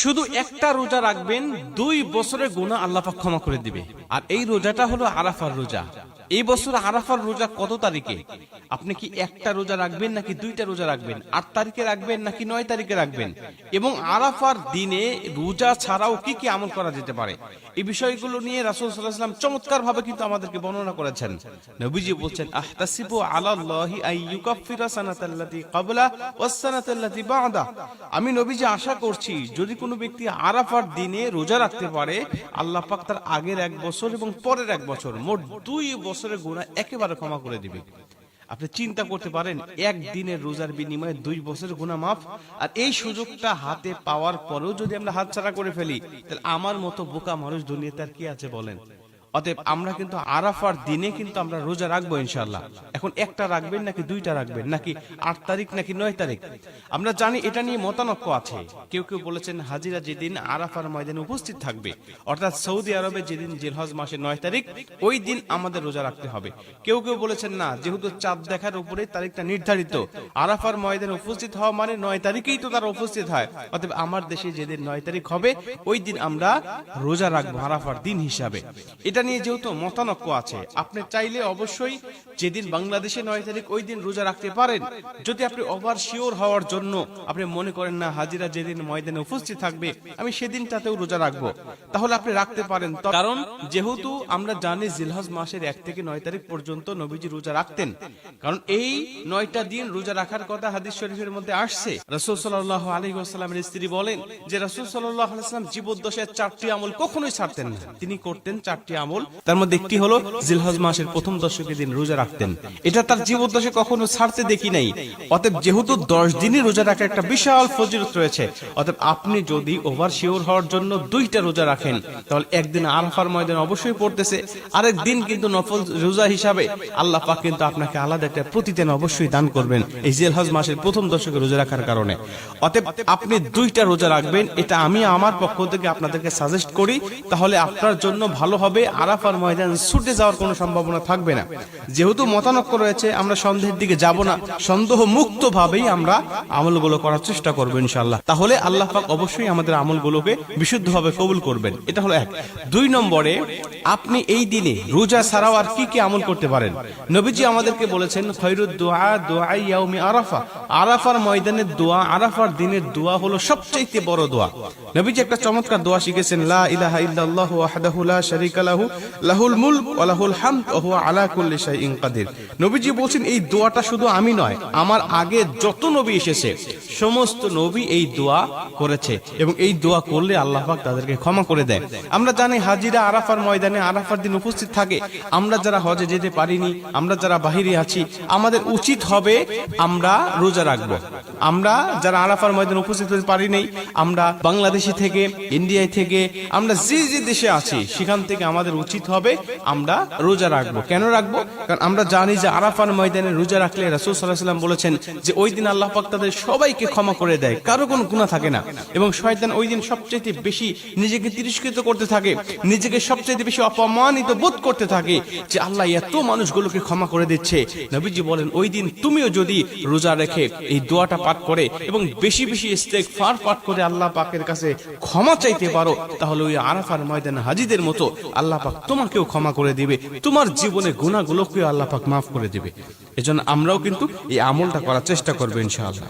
শুধু একটা রোজা রাখবেন, 2 বছরের গুনাহ আল্লাহ পাক ক্ষমা করে দিবে। আর এই রোজাটা হলো আরাফার রোজা। এই বছর আরাফার রোজা কত তারিখে? আপনি কি একটা রোজা রাখবেন নাকি 2টা রোজা রাখবেন? 8 তারিখে রাখবেন নাকি 9 তারিখে রাখবেন? এবং আরাফার দিনে রোজা ছাড়াও কি কি আমল করা যেতে পারে, এই বিষয়গুলো নিয়ে রাসূল সাল্লাল্লাহু আলাইহি ওয়াসাল্লাম চমৎকার ভাবে কিন্তু আমাদেরকে বর্ণনা করেছেন। নবীজি বলছেন, আহতাসিবু আলাল্লাহি আইয়ুকাফিরা সানাতাল্লাতী ক্বাবলা ওয়াস সানাতাল্লাতী বা'দা। আমি নবীজি আশা করছি যদি কোনো ব্যক্তি আরাফার দিনে রোজা রাখতে পারে, আল্লাহ পাক তার আগের 1 বছর এবং পরের 1 বছর মোট 2 বছরের গুনাহ একেবারে ক্ষমা করে দিবে। আপনি চিন্তা করতে পারেন, একদিনের রোজার বিনিময়ে 2 বছরের গুনাহ মাফ। আর এই সুযোগটা হাতে পাওয়ার পরেও যদি আমরা হাতছাড়া করে ফেলি, তাহলে আমার মতো বোকা মানুষ দুনিয়াতে আর কি আছে বলেন। অতএব আমরা কিন্তু আরাফার দিনে কিন্তু আমরা রোজা রাখবো ইনশাআল্লাহ। এখন একটা রাখবেন নাকি 2টা রাখবেন, নাকি 8 তারিখ নাকি 9 তারিখ? আমরা জানি এটা নিয়ে মতানক্য আছে। কেউ কেউ বলেছেন হাজিরা যেদিন আরাফার ময়দানে উপস্থিত থাকবে, অর্থাৎ সৌদি আরবে যেদিন জিলহজ মাসের 9 তারিখ, ওই দিন আমাদের রোজা রাখতে হবে। কেউ কেউ বলেছেন না, যেহেতু চাঁদ দেখার উপরে তারিখটা নির্ধারিত, আরাফার ময়দানে উপস্থিত হওয়া মানে 9 তারিখেই তো তারা উপস্থিত হয়, অতএব আমার দেশে যেদিন 9 তারিখ হবে ওই দিন আমরা রোজা রাখবো আরাফার দিন হিসাবে। এটা নিয়ে যেহেতু মতানক্য আছে, আপনি চাইলে অবশ্যই যেদিন বাংলাদেশে 9 তারিখ ওই দিন রোজা রাখতে পারেন। যদি আপনি ওভার শিওর হওয়ার জন্য আপনি মনে করেন না হাজিরা যেদিন ময়দানে উপস্থিত থাকবে আমি সেদিনটাতেও রোজা রাখবো, তাহলে আপনি রাখতে পারেন। কারণ যেহেতু আমরা জানি জিলহজ মাসের 1 থেকে 9 তারিখ পর্যন্ত নবীজি রোজা রাখতেন, কারণ এই 9টা দিন রোজা রাখার কথা হাদিস শরীফের মধ্যে আসছে। রাসূল সাল্লাল্লাহু আলাইহি ওয়াসাল্লামের স্ত্রী বলেন যে রাসূল সাল্লাল্লাহু আলাইহি ওয়াসাল্লাম জীবদ্দশায় 4টি আমল কখনোই ছাড়তেন না। তিনি করতেন 4টি আমল, তার মধ্যে একটি হলো জিলহজ মাসের প্রথম দশকের দিন রোজা রাখতেন। এটা তার জীবদ্দশায় কখনো ছাড়তে দেখি নাই। অতএব যেহেতু 10 দিনই রোজা রাখার একটা বিশাল ফজিলত রয়েছে, অতএব আপনি যদি ওভার শিওর হওয়ার জন্য 2টা রোজা রাখেন, তাহলে একদিন আরাফার ময়দান অবশ্যই পড়তেছে, আরেক দিন কিন্তু নফল রোজা হিসাবে আল্লাহ পাক কিন্তু আপনাকে আলাদা একটা প্রতিদান অবশ্যই দান করবেন এই জিলহজ মাসের প্রথম দশকে রোজা রাখার কারণে। অতএব আপনি 2টা রোজা রাখবেন, এটা আমি আমার পক্ষ থেকে আপনাদেরকে সাজেস্ট করি। তাহলে আপনার জন্য ভালো হবে, আরাফার ময়দান ছুটে যাওয়ার কোনো সম্ভাবনা থাকবে না। যেহেতু মতানক্য রয়েছে, আমরা সন্দেহের দিকে যাব না, সন্দেহ মুক্ত ভাবেই আমরা আমলগুলো করার চেষ্টা করব ইনশাআল্লাহ। তাহলে আল্লাহ পাক অবশ্যই আমাদের আমলগুলোকে বিশুদ্ধভাবে কবুল করবেন। এটা হলো 1। 2 নম্বরে, আপনি এই দিনে রোজা ছাড়াও আর কি কি আমল করতে পারেন? নবীজি আমাদেরকে বলেছেন খৈরুদ দুআ দুআ ইয়াউমি আরাফা। আরাফার ময়দানের দোয়া, আরাফার দিনের দোয়া হলো সবচেয়ে বড় দোয়া। নবীজি একটা চমৎকার দোয়া শিখেছেন, লা ইলাহা ইল্লাল্লাহু ওয়াহদাহু লা শারীকা লাহু লাহুল মুলক ওয়া লাহুল হামদ ওয়া হুয়া আলা কুল্লি শাইইন কাদির। নবীজি বলেন এই দোয়াটা শুধু আমি নয়, আমার আগে যত নবী এসেছে সমস্ত নবী এই দোয়া করেছে, এবং এই দোয়া করলে আল্লাহ পাক তাদেরকে ক্ষমা করে দেয়। আমরা জানি হাজিরা আরাফার ময়দানে আরাফার দিন উপস্থিত থাকে। আমরা যারা হজে যেতে পারিনি, আমরা যারা বাহিরে আছি, আমাদের উচিত হবে আমরা রোজা রাখবো। আমরা যারা আরাফার ময়দানে উপস্থিত হতে পারি নাই, আমরা বাংলাদেশি থেকে, ইন্ডিয়া থেকে, আমরা যে যে দেশে আছি সেখান থেকে আমাদের উচিত হবে আমরা রোজা রাখবো। কেন রাখবো? কারণ আমরা জানি যে আরাফার ময়দানে রোজা রাখলে রাসূল সাল্লাল্লাহু আলাইহি ওয়াসাল্লাম বলেছেন যে ওই দিন আল্লাহ পাক তাদের সবাইকে ক্ষমা করে দেয়, কারো কোনো গুনাহ থাকে না। এবং শয়তান ওই দিন সবচেয়ে বেশি নিজেকে তিরস্কৃত করতে থাকে, নিজেকে সবচেয়ে বেশি অপমানিত বোধ করতে থাকে যে আল্লাহ এত মানুষগুলোকে ক্ষমা করে দিচ্ছে। নবীজি বলেন ওই দিন তুমিও যদি রোজা রেখে এই দোয়াটা পাঠ করে এবং বেশি বেশি ইস্তেগফার পাঠ করে আল্লাহ পাকের কাছে ক্ষমা চাইতে পারো, তাহলে ওই আরাফার ময়দানে হাজিদের মতো আল্লাহ পাক তোমাকেও ক্ষমা করে দিবে, তোমার জীবনে গুনাহগুলোকেও আল্লাহ পাক মাফ করে দিবে। এজন্য আমরাও কিন্তু এই আমলটা করার চেষ্টা করব ইনশাআল্লাহ।